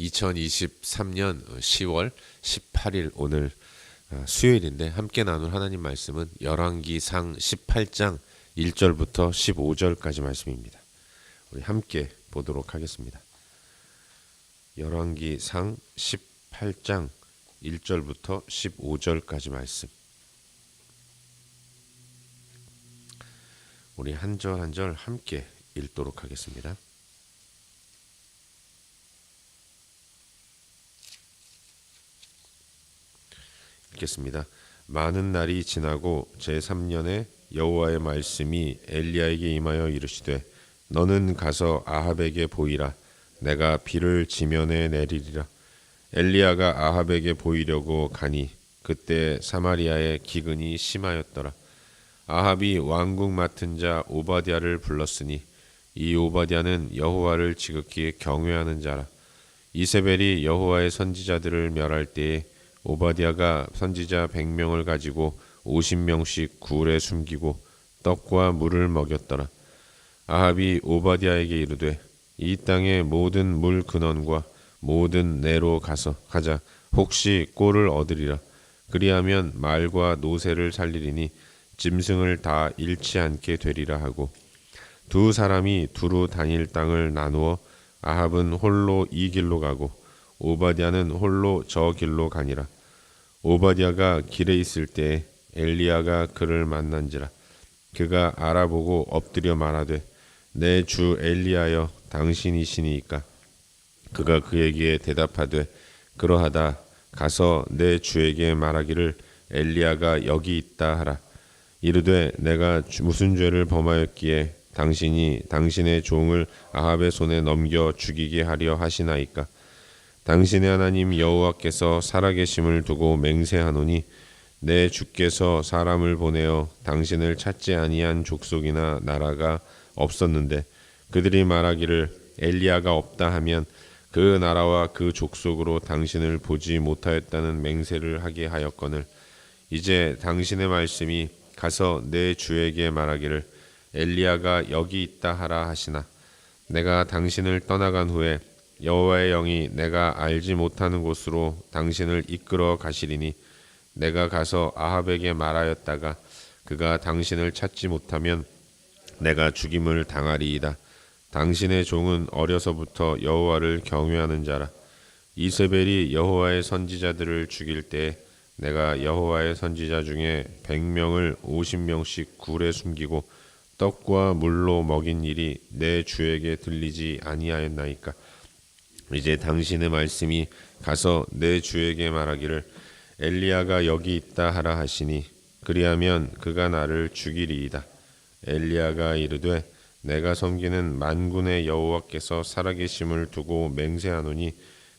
2023년 10월 18일 오늘 수요일인데 함께 나눌 하나님 말씀은 열왕기상 18장 1절부터 15절까지 말씀입니다. 우리 함께 보도록 하겠습니다. 열왕기상 18장 1절부터 15절까지 말씀. 우리 한 절 한 절 함께 읽도록 하겠습니다. 읽겠습니다. 많은 날이 지나고 제3년에 여호와의 말씀이 엘리야에게 임하여 이르시되 너는 가서 아합에게 보이라. 내가 비를 지면에 내리리라. 엘리야가 아합에게 보이려고 가니 그때 사마리아에 기근이 심하였더라. 아합이 왕궁 맡은 자 오바댜를 불렀으니 이 오바댜는 여호와를 지극히 경외하는 자라. 이세벨이 여호와의 선지자들을 멸할 때에 오바댜가 선지자 100명을 가지고 50명씩 굴에 숨기고 떡과 물을 먹였더라. 아합이 오바댜에게 이르되 이 땅의 모든 물 근원과 모든 내로 가자. 혹시 꼴을 얻으리라. 그리하면 말과 노새를 살리리니 짐승을 다 잃지 않게 되리라 하고 두 사람이 두루 다닐 땅을 나누어 아합은 홀로 이 길로 가고 오바댜는 홀로 저 길로 가니라. 오바댜가 길에 있을 때 엘리야가 그를 만난지라. 그가 알아보고 엎드려 말하되 내 주 엘리야여 당신이시니이까. 그가 그에게 대답하되 그러하다. 가서 내 주에게 말하기를 엘리야가 여기 있다 하라. 이르되 내가 무슨 죄를 범하였기에 당신이 당신의 종을 아합의 손에 넘겨 죽이게 하려 하시나이까. 당신의 하나님 여호와께서 살아계심을 두고 맹세하노니 내 주께서 사람을 보내어 당신을 찾지 아니한 족속이나 나라가 없었는데 그들이 말하기를 엘리야가 없다 하면 그 나라와 그 족속으로 당신을 보지 못하였다는 맹세를 하게 하였거늘 이제 당신의 말씀이 가서 내 주에게 말하기를 엘리야가 여기 있다 하라 하시나 내가 당신을 떠나간 후에 여호와의 영이 내가 알지 못하는 곳으로 당신을 이끌어 가시리니 내가 가서 아합에게 말하였다가 그가 당신을 찾지 못하면 내가 죽임을 당하리이다. 당신의 종은 어려서부터 여호와를 경외하는 자라. 이세벨이 여호와의 선지자들을 죽일 때 내가 여호와의 선지자 중에 100명을 50명씩 굴에 숨기고 떡과 물로 먹인 일이 내 주에게 들리지 아니하였나이까. 이제 당신의 말씀이 가서 내 주에게 말하기를 엘리야가 여기 있다 하라 하시니 그리하면 그가 나를 죽이리이다. 엘리야가 이르되 내가 섬기는 만군의 여호와께서 살아계심을 두고 맹세하노니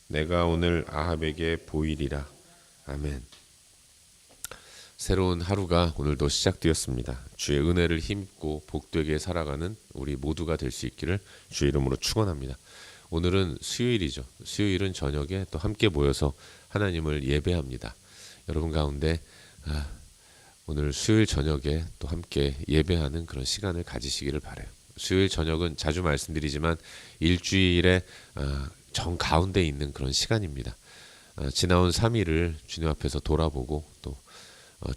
내가 오늘 아합에게 보이리라. 아멘. 새로운 하루가 오늘도 시작되었습니다. 주의 은혜를 힘입고 복되게 살아가는 우리 모두가 될 수 있기를 주의 이름으로 축원합니다. 오늘은 수요일이죠. 수요일은 저녁에 또 함께 모여서 하나님을 예배합니다. 여러분 가운데 오늘 수요일 저녁에 또 함께 예배하는 그런 시간을 가지시기를 바라요. 수요일 저녁은 자주 말씀드리지만 일주일의 정 가운데 있는 그런 시간입니다. 지나온 3일을 주님 앞에서 돌아보고 또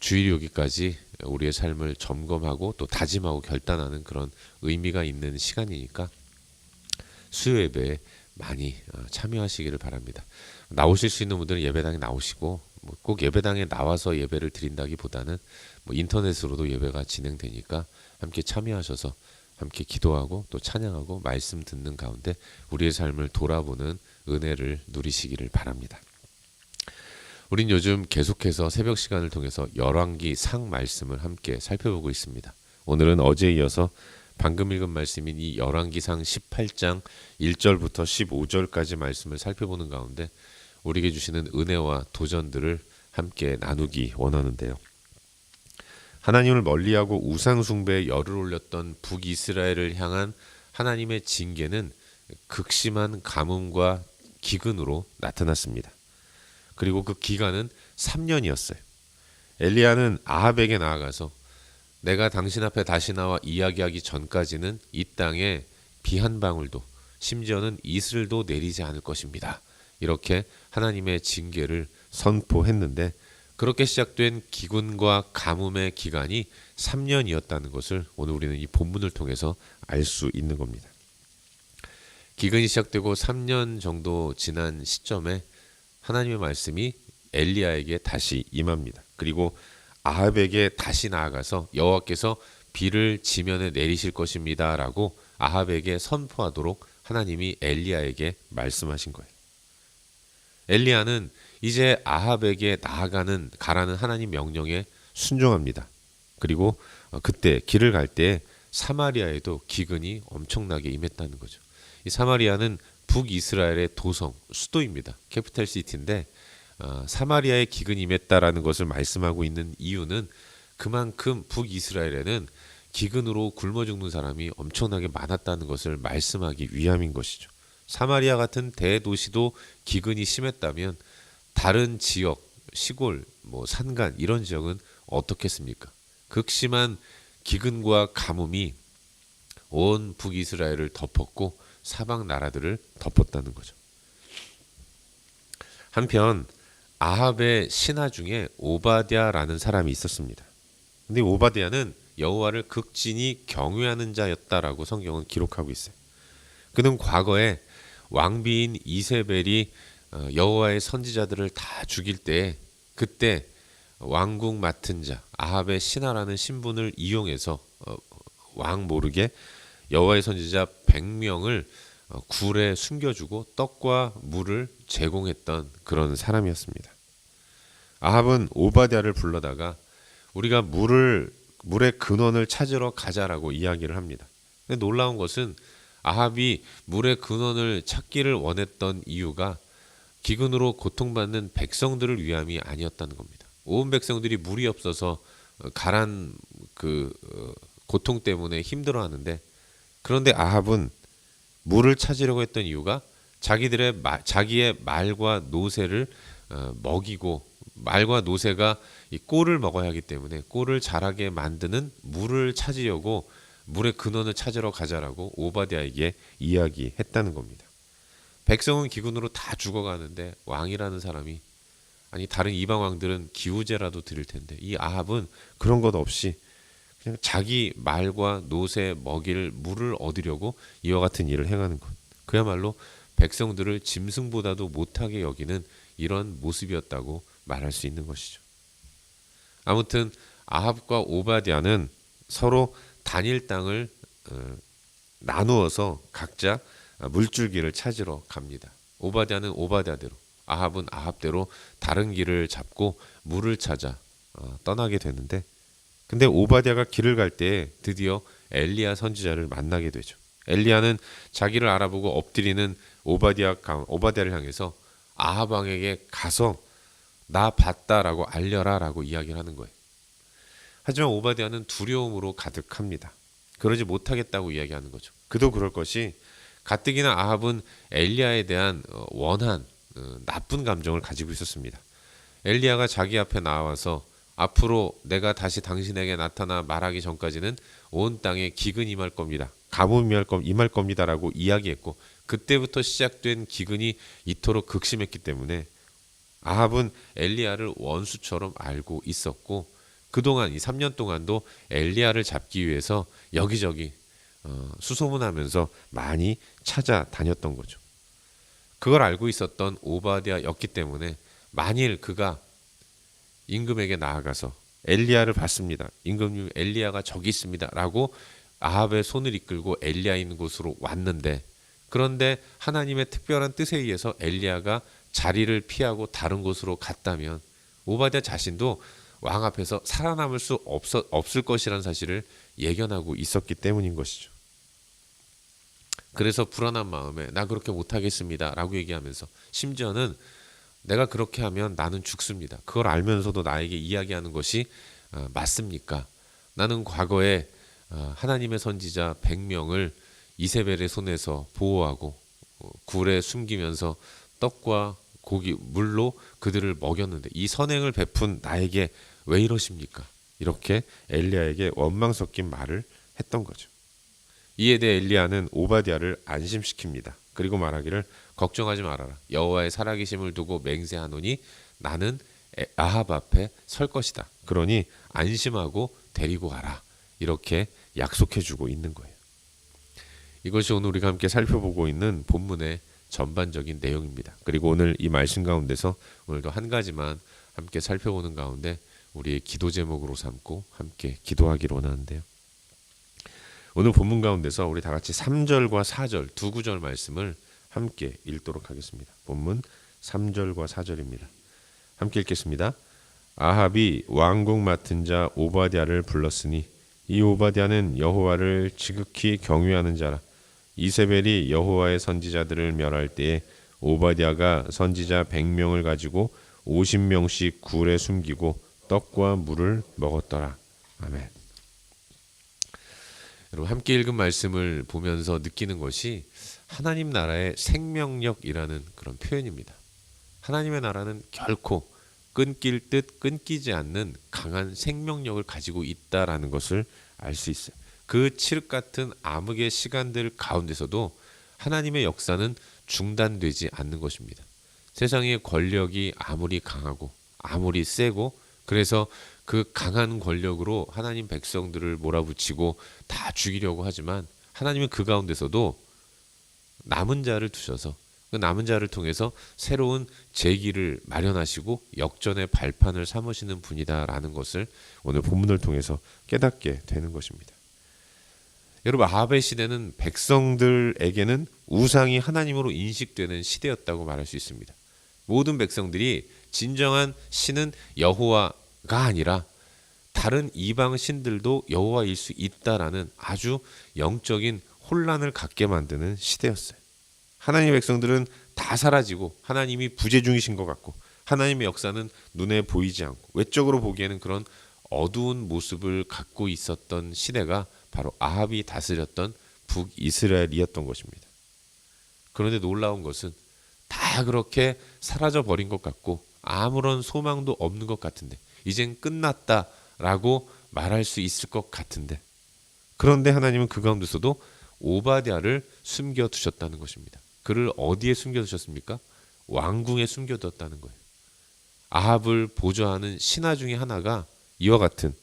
주일 여기까지 우리의 삶을 점검하고 또 다짐하고 결단하는 그런 의미가 있는 시간이니까 수요 예배에 많이 참여하시기를 바랍니다. 나오실 수 있는 분들은 예배당에 나오시고 꼭 예배당에 나와서 예배를 드린다기보다는 인터넷으로도 예배가 진행되니까 함께 참여하셔서 함께 기도하고 또 찬양하고 말씀 듣는 가운데 우리의 삶을 돌아보는 은혜를 누리시기를 바랍니다. 우린 요즘 계속해서 새벽 시간을 통해서 열왕기상 말씀을 함께 살펴보고 있습니다. 오늘은 어제에 이어서 방금 읽은 말씀인 이 열왕기상 18장 1절부터 15절까지 말씀을 살펴보는 가운데 우리에게 주시는 은혜와 도전들을 함께 나누기 원하는데요. 하나님을 멀리하고 우상 숭배에 열을 올렸던 북이스라엘을 향한 하나님의 징계는 극심한 가뭄과 기근으로 나타났습니다. 그리고 그 기간은 3년이었어요. 엘리야는 아합에게 나아가서 내가 당신 앞에 다시 나와 이야기하기 전까지는 이 땅에 비 한 방울도 심지어는 이슬도 내리지 않을 것입니다. 이렇게 하나님의 징계를 선포했는데 그렇게 시작된 기근과 가뭄의 기간이 3년이었다는 것을 오늘 우리는 이 본문을 통해서 알 수 있는 겁니다. 기근이 시작되고 3년 정도 지난 시점에 하나님의 말씀이 엘리야에게 다시 임합니다. 그리고 아합에게 다시 나아가서 여호와께서 비를 지면에 내리실 것입니다 라고 아합에게 선포하도록 하나님이 엘리야에게 말씀하신 거예요. 엘리야는 이제 아합에게 가라는 하나님 명령에 순종합니다. 그리고 그때 길을 갈 때 사마리아에도 기근이 엄청나게 임했다는 거죠. 이 사마리아는 북이스라엘의 도성, 수도입니다. 캐피탈 시티인데 사마리아에 기근이 임했다라는 것을 말씀하고 있는 이유는 그만큼 북이스라엘에는 기근으로 굶어 죽는 사람이 엄청나게 많았다는 것을 말씀하기 위함인 것이죠. 사마리아 같은 대도시도 기근이 심했다면 다른 지역, 시골, 산간 이런 지역은 어떻겠습니까? 극심한 기근과 가뭄이 온 북이스라엘을 덮었고 사방 나라들을 덮었다는 거죠. 한편 아합의 신하 중에 오바댜라는 사람이 있었습니다. 근데 오바댜는 여호와를 극진히 경외하는 자였다라고 성경은 기록하고 있어요. 그는 과거에 왕비인 이세벨이 여호와의 선지자들을 다 죽일 때 그때 왕궁 맡은 자 아합의 신하라는 신분을 이용해서 왕 모르게 여호와의 선지자 100명을 굴에 숨겨주고 떡과 물을 제공했던 그런 사람이었습니다. 아합은 오바댜를 불러다가 우리가 물의 근원을 찾으러 가자라고 이야기를 합니다. 근데 놀라운 것은 아합이 물의 근원을 찾기를 원했던 이유가 기근으로 고통받는 백성들을 위함이 아니었다는 겁니다. 온 백성들이 물이 없어서 가란 고통 때문에 힘들어하는데 그런데 아합은 물을 찾으려고 했던 이유가 자기의 말과 노새를 먹이고 말과 노새가 이 꼴을 먹어야 하기 때문에 꼴을 자라게 만드는 물을 찾으려고 물의 근원을 찾으러 가자라고 오바댜에게 이야기했다는 겁니다. 백성은 기근으로 다 죽어가는데 왕이라는 사람이 아니 다른 이방 왕들은 기후제라도 드릴 텐데 이 아합은 그런 것 없이 그냥 자기 말과 노새 먹일 물을 얻으려고 이와 같은 일을 행하는 것. 그야말로 백성들을 짐승보다도 못하게 여기는 이런 모습이었다고 말할 수 있는 것이죠. 아무튼 아합과 오바댜는 서로 단일 땅을 나누어서 각자 물줄기를 찾으러 갑니다. 오바댜는 오바댜대로, 아합은 아합대로 다른 길을 잡고 물을 찾아 떠나게 되는데 근데 오바댜가 길을 갈 때 드디어 엘리야 선지자를 만나게 되죠. 엘리야는 자기를 알아보고 엎드리는 오바댜를 향해서 아합 왕에게 가서 나 봤다라고 알려라라고 이야기를 하는 거예요. 하지만 오바댜는 두려움으로 가득합니다. 그러지 못하겠다고 이야기하는 거죠. 그도 그럴 것이 가뜩이나 아합은 엘리야에 대한 나쁜 감정을 가지고 있었습니다. 엘리야가 자기 앞에 나와서 앞으로 내가 다시 당신에게 나타나 말하기 전까지는 온 땅에 기근이 임할 겁니다. 가뭄이 임할 겁니다라고 이야기했고 그때부터 시작된 기근이 이토록 극심했기 때문에 아합은 엘리야를 원수처럼 알고 있었고 그동안 이 3년 동안도 엘리야를 잡기 위해서 여기저기 수소문하면서 많이 찾아다녔던 거죠. 그걸 알고 있었던 오바댜였기 때문에 만일 그가 임금에게 나아가서 엘리야를 봤습니다. 임금님 엘리야가 저기 있습니다. 라고 아합의 손을 이끌고 엘리야 있는 곳으로 왔는데 그런데 하나님의 특별한 뜻에 의해서 엘리야가 자리를 피하고 다른 곳으로 갔다면 오바댜 자신도 왕 앞에서 살아남을 수 없을 것이라는 사실을 예견하고 있었기 때문인 것이죠. 그래서 불안한 마음에 나 그렇게 못하겠습니다 라고 얘기하면서 심지어는 내가 그렇게 하면 나는 죽습니다. 그걸 알면서도 나에게 이야기하는 것이 맞습니까? 나는 과거에 하나님의 선지자 100명을 이세벨의 손에서 보호하고 굴에 숨기면서 떡과 고기, 물로 그들을 먹였는데 이 선행을 베푼 나에게 왜 이러십니까? 이렇게 엘리야에게 원망 섞인 말을 했던 거죠. 이에 대해 엘리야는 오바댜를 안심시킵니다. 그리고 말하기를 걱정하지 말아라. 여호와의 살아계심을 두고 맹세하노니 나는 아합 앞에 설 것이다. 그러니 안심하고 데리고 가라. 이렇게 약속해주고 있는 거예요. 이것이 오늘 우리가 함께 살펴보고 있는 본문의 전반적인 내용입니다. 그리고 오늘 이 말씀 가운데서 오늘도 한 가지만 함께 살펴보는 가운데 우리의 기도 제목으로 삼고 함께 기도하기를 원하는데요. 오늘 본문 가운데서 우리 다 같이 3절과 4절 두 구절 말씀을 함께 읽도록 하겠습니다. 본문 3절과 4절입니다. 함께 읽겠습니다. 아합이 왕궁 맡은 자 오바댜를 불렀으니 이 오바댜는 여호와를 지극히 경외하는 자라. 이세벨이 여호와의 선지자들을 멸할 때에 오바댜가 선지자 100명을 가지고 50명씩 굴에 숨기고 떡과 물을 먹었더라. 아멘. 여러분 함께 읽은 말씀을 보면서 느끼는 것이 하나님 나라의 생명력이라는 그런 표현입니다. 하나님의 나라는 결코 끊길 듯 끊기지 않는 강한 생명력을 가지고 있다라는 것을 알 수 있어요. 그 칠흑 같은 암흑의 시간들 가운데서도 하나님의 역사는 중단되지 않는 것입니다. 세상의 권력이 아무리 강하고 아무리 세고 그래서 그 강한 권력으로 하나님 백성들을 몰아붙이고 다 죽이려고 하지만 하나님은 그 가운데서도 남은 자를 두셔서 그 남은 자를 통해서 새로운 제기를 마련하시고 역전의 발판을 삼으시는 분이다라는 것을 오늘 본문을 통해서 깨닫게 되는 것입니다. 여러분 아합의 시대는 백성들에게는 우상이 하나님으로 인식되는 시대였다고 말할 수 있습니다. 모든 백성들이 진정한 신은 여호와가 아니라 다른 이방 신들도 여호와일 수 있다라는 아주 영적인 혼란을 갖게 만드는 시대였어요. 하나님의 백성들은 다 사라지고 하나님이 부재 중이신 것 같고 하나님의 역사는 눈에 보이지 않고 외적으로 보기에는 그런 어두운 모습을 갖고 있었던 시대가 바로 아합이 다스렸던 북이스라엘이었던 것입니다. 그런데 놀라운 것은 다 그렇게 사라져 버린 것 같고 아무런 소망도 없는 것 같은데 이젠 끝났다라고 말할 수 있을 것 같은데 그런데 하나님은 그 가운데서도 오바댜를 숨겨두셨다는 것입니다. 그를 어디에 숨겨두셨습니까? 왕궁에 숨겨뒀다는 거예요. 아합을 보좌하는 신하 중에 하나가 이와 같은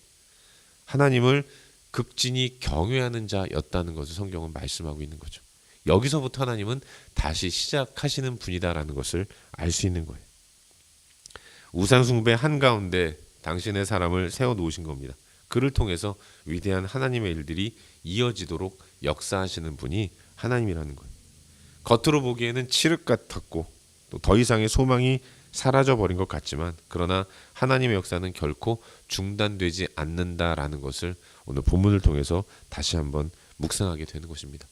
하나님을 극진히 경외하는 자였다는 것을 성경은 말씀하고 있는 거죠. 여기서부터 하나님은 다시 시작하시는 분이다라는 것을 알 수 있는 거예요. 우상 숭배 한가운데 당신의 사람을 세워놓으신 겁니다. 그를 통해서 위대한 하나님의 일들이 이어지도록 역사하시는 분이 하나님이라는 거예요. 겉으로 보기에는 칠흑 같았고 또 더 이상의 소망이 사라져버린 것 같지만 그러나 하나님의 역사는 결코 중단되지 않는다라는 것을 오늘 본문을 통해서 다시 한번 묵상하게 되는 것입니다.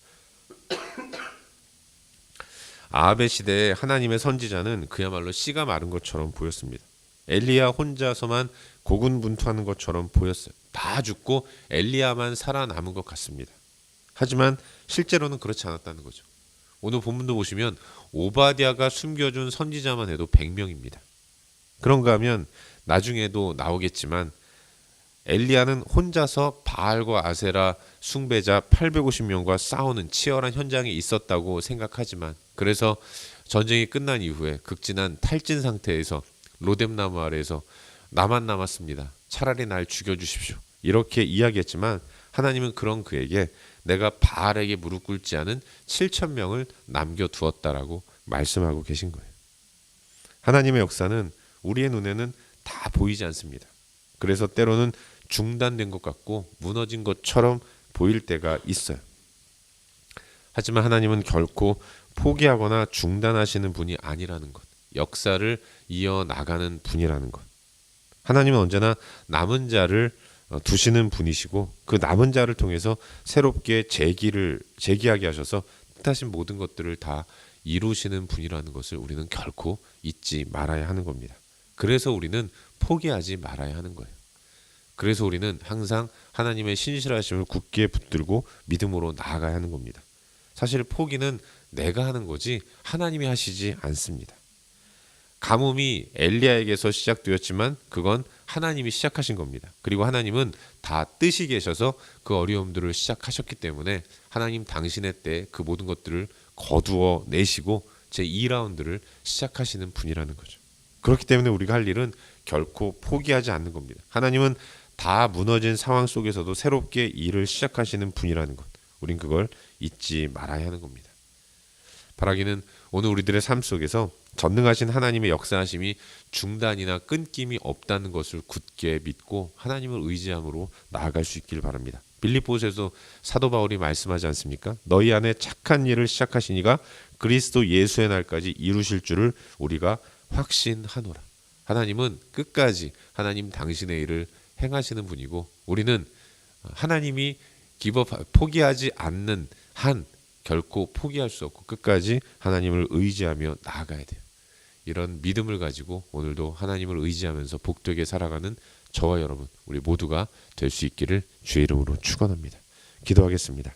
아합의 시대에 하나님의 선지자는 그야말로 씨가 마른 것처럼 보였습니다. 엘리야 혼자서만 고군분투하는 것처럼 보였어요. 다 죽고 엘리야만 살아남은 것 같습니다. 하지만 실제로는 그렇지 않았다는 거죠. 오늘 본문도 보시면 오바댜가 숨겨준 선지자만 해도 100명입니다. 그런가 하면 나중에도 나오겠지만 엘리야는 혼자서 바알과 아세라 숭배자 850명과 싸우는 치열한 현장에 있었다고 생각하지만 그래서 전쟁이 끝난 이후에 극진한 탈진 상태에서 로뎀나무 아래에서 나만 남았습니다. 차라리 날 죽여주십시오. 이렇게 이야기했지만 하나님은 그런 그에게 내가 바알에게 무릎 꿇지 않은 7,000명을 남겨두었다라고 말씀하고 계신 거예요. 하나님의 역사는 우리의 눈에는 다 보이지 않습니다. 그래서 때로는 중단된 것 같고 무너진 것처럼 보일 때가 있어요. 하지만 하나님은 결코 포기하거나 중단하시는 분이 아니라는 것, 역사를 이어나가는 분이라는 것. 하나님은 언제나 남은 자를 두시는 분이시고 그 남은 자를 통해서 새롭게 재기하게 하셔서 뜻하신 모든 것들을 다 이루시는 분이라는 것을 우리는 결코 잊지 말아야 하는 겁니다. 그래서 우리는 포기하지 말아야 하는 거예요. 그래서 우리는 항상 하나님의 신실하심을 굳게 붙들고 믿음으로 나아가야 하는 겁니다. 사실 포기는 내가 하는 거지 하나님이 하시지 않습니다. 가뭄이 엘리야에게서 시작되었지만 그건 하나님이 시작하신 겁니다. 그리고 하나님은 다 뜻이 계셔서 그 어려움들을 시작하셨기 때문에 하나님 당신의 때에 그 모든 것들을 거두어 내시고 제 2라운드를 시작하시는 분이라는 거죠. 그렇기 때문에 우리가 할 일은 결코 포기하지 않는 겁니다. 하나님은 다 무너진 상황 속에서도 새롭게 일을 시작하시는 분이라는 것, 우린 그걸 잊지 말아야 하는 겁니다. 바라기는 오늘 우리들의 삶 속에서 전능하신 하나님의 역사하심이 중단이나 끊김이 없다는 것을 굳게 믿고 하나님을 의지함으로 나아갈 수 있길 바랍니다. 빌립보서에서 사도 바울이 말씀하지 않습니까? 너희 안에 착한 일을 시작하시니가 그리스도 예수의 날까지 이루실 줄을 우리가 확신하노라. 하나님은 끝까지 하나님 당신의 일을 행하시는 분이고 우리는 하나님이 포기하지 않는 한 결코 포기할 수 없고 끝까지 하나님을 의지하며 나아가야 돼요. 이런 믿음을 가지고 오늘도 하나님을 의지하면서 복되게 살아가는 저와 여러분 우리 모두가 될 수 있기를 주의 이름으로 축원합니다. 기도하겠습니다.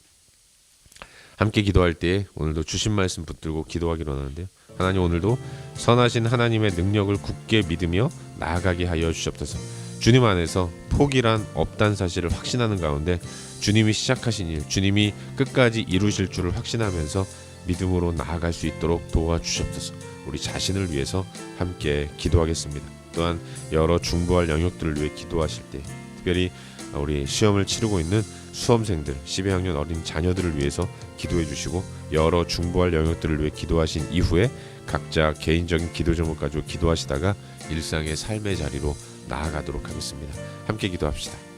함께 기도할 때 오늘도 주신 말씀 붙들고 기도하기로 하는데요. 하나님 오늘도 선하신 하나님의 능력을 굳게 믿으며 나아가게 하여 주시옵소서. 주님 안에서 포기란 없다는 사실을 확신하는 가운데 주님이 시작하신 일, 주님이 끝까지 이루실 줄을 확신하면서 믿음으로 나아갈 수 있도록 도와주시옵소서. 우리 자신을 위해서 함께 기도하겠습니다. 또한 여러 중보할 영역들을 위해 기도하실 때 특별히 우리 시험을 치르고 있는 수험생들, 12학년 어린 자녀들을 위해서 기도해 주시고 여러 중보할 영역들을 위해 기도하신 이후에 각자 개인적인 기도 제목 가지고 기도하시다가 일상의 삶의 자리로 나아가도록 하겠습니다. 함께 기도합시다.